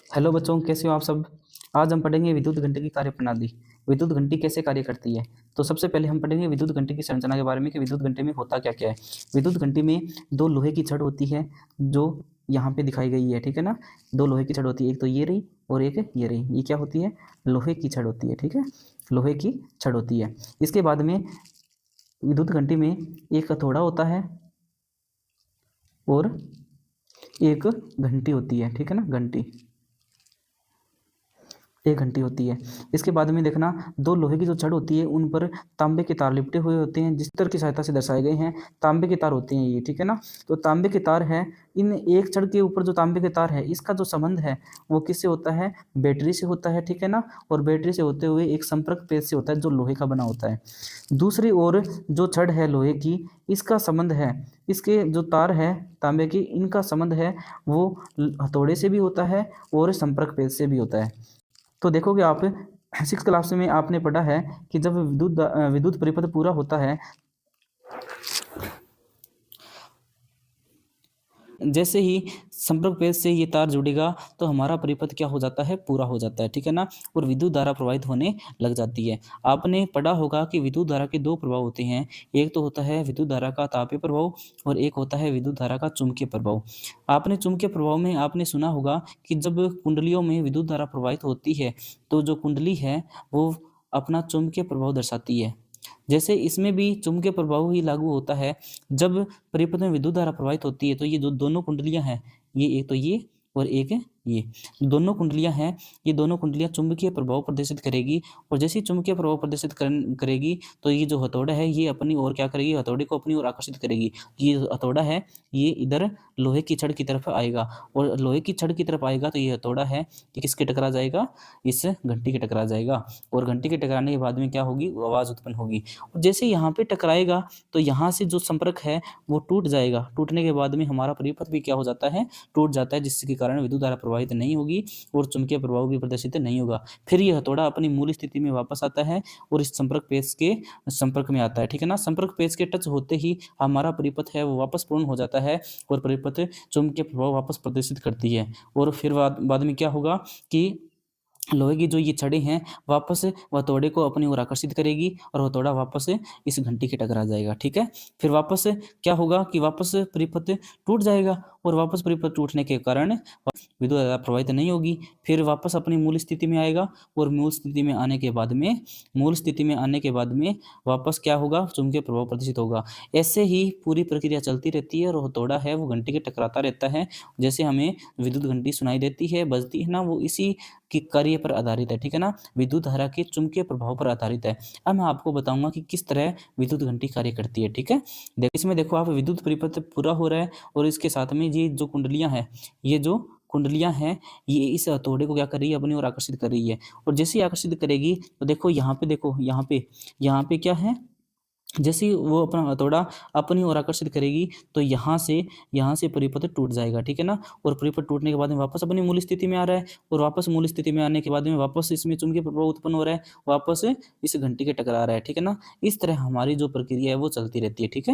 Hello बच्चों, कैसे हो आप सब। आज हम पढ़ेंगे विद्युत घंटे की कार्यप्रणाली। विद्युत घंटी कैसे कार्य करती है। तो सबसे पहले हम पढ़ेंगे विद्युत घंटे की संरचना के बारे में कि विद्युत घंटे में होता क्या क्या है। विद्युत घंटी में दो लोहे की छड़ होती है जो यहाँ पे दिखाई गई है, ठीक है ना। दो लोहे की छड़ होती है, एक तो ये रही और एक ये रही। ये क्या होती है? लोहे की छड़ होती है, ठीक है। लोहे की छड़ होती है। इसके बाद में विद्युत घंटी में एक हथौड़ा होता है और एक घंटी होती है, ठीक है ना। घंटी, एक घंटी होती है। इसके बाद में देखना, दो लोहे की जो छड़ होती है उन पर तांबे के तार लिपटे हुए होते हैं, जिस तार की सहायता से दर्शाए गए हैं। तांबे के तार होते हैं ये, ठीक है ना। तो तांबे के तार है। इन एक छड़ के ऊपर जो तांबे के तार है, इसका जो संबंध है वो किससे होता है? बैटरी से होता है, ठीक है ना। और बैटरी से होते हुए एक संपर्क पेज से होता है जो लोहे का बना होता है। दूसरी ओर जो छड़ है लोहे की, इसका संबंध है, इसके जो तार है तांबे की, इनका संबंध है वो हथौड़े से भी होता है और संपर्क पेज से भी होता है। तो देखोगे आप, सिक्स क्लास में आपने पढ़ा है कि जब विद्युत परिपथ पूरा होता है, जैसे ही संपर्क पेज से ये तार जुड़ेगा तो हमारा परिपथ क्या हो जाता है? पूरा हो जाता है, ठीक है ना। और विद्युत धारा प्रवाहित होने लग जाती है। आपने पढ़ा होगा कि विद्युत धारा के दो प्रभाव होते हैं। एक तो होता है विद्युत धारा का तापीय प्रभाव और एक होता है विद्युत धारा का चुंबकीय प्रभाव। आपने चुंबकीय प्रभाव में आपने सुना होगा कि जब कुंडलियों में विद्युत धारा प्रवाहित होती है तो जो कुंडली है वो अपना चुंबकीय प्रभाव दर्शाती है। जैसे इसमें भी चुंबकीय प्रभाव ही लागू होता है। जब परिपथ में विद्युत धारा प्रवाहित होती है तो ये जो दोनों कुंडलियां हैं, ये एक तो ये और एक ये दोनों कुंडलियां हैं, ये दोनों कुंडलियां चुंबकीय प्रभाव प्रदर्शित करेगी। और जैसे ही चुंबकीय प्रभाव प्रदर्शित करेगी तो ये जो हथौड़ा है ये अपनी ओर क्या करेगी? हथौड़े को अपनी ओर आकर्षित करेगी। ये हथौड़ा है ये इधर लोहे की छड़ की तरफ आएगा और लोहे की छड़ की तरफ आएगा तो ये हथौड़ा है ये किसके टकरा जाएगा? इस घंटी के टकरा जाएगा। और घंटी के टकराने के बाद में क्या होगी? आवाज़ उत्पन्न होगी। और जैसे यहाँ पे टकराएगा तो यहाँ से जो संपर्क है वो टूट जाएगा। टूटने के बाद में हमारा परिपथ भी क्या हो जाता है? टूट जाता है, जिसके कारण विद्युत धारा प्रवाहित नहीं होगी और चुंबकीय प्रभाव भी प्रदर्शित नहीं होगा। फिर ये हथौड़ा अपनी मूल स्थिति में वापस आता है और इस संपर्क पेज के संपर्क में आता है, ठीक है ना। संपर्क पेज के टच होते ही हमारा परिपथ है वो वापस पूर्ण हो जाता है और परिपथ चुंबकीय प्रभाव वापस प्रदर्शित करती है। और फिर बाद में क्या होगा कि लोहे की जो ये छड़ें हैं वापस हथौड़े को अपनी ओर आकर्षित करेगी और हथौड़ा वापस इस घंटी के टकरा जाएगा, ठीक है। फिर वापस क्या होगा कि वापस परिपथ टूट जाएगा और वापस परिपथ टूटने के कारण विद्युत धारा प्रवाहित नहीं होगी। फिर वापस अपनी मूल स्थिति में आएगा और मूल स्थिति में आने के बाद में वापस क्या होगा? चुंबकीय प्रभाव प्रदर्शित होगा। ऐसे ही पूरी प्रक्रिया चलती रहती है और हथौड़ा है वो घंटी के टकराता रहता है। जैसे हमें विद्युत घंटी सुनाई देती है, बजती है ना, वो इसी कि कार्य पर आधारित है, ठीक है ना। विद्युत धारा के चुंबकीय प्रभाव पर आधारित है। अब मैं आपको बताऊंगा कि किस तरह विद्युत घंटी कार्य करती है, ठीक है। इसमें देखो आप, विद्युत परिपथ पूरा हो रहा है और इसके साथ में ये जो कुंडलियां हैं, ये जो कुंडलियां हैं ये इस हथौड़े को क्या कर रही है? अपनी ओर आकर्षित कर रही है। और जैसे ही आकर्षित करेगी तो देखो यहाँ पे क्या है? जैसे ही वो अपना हथौड़ा अपनी ओर आकर्षित करेगी तो यहाँ से परिपथ टूट जाएगा, ठीक है ना। और परिपथ टूटने के बाद में वापस अपनी मूल स्थिति में आ रहा है और वापस मूल स्थिति में आने के बाद में वापस इसमें चुंबकीय प्रभाव उत्पन्न हो रहा है, वापस इस घंटी के टकरा रहा है, ठीक है ना। इस तरह हमारी जो प्रक्रिया है वो चलती रहती है, ठीक है।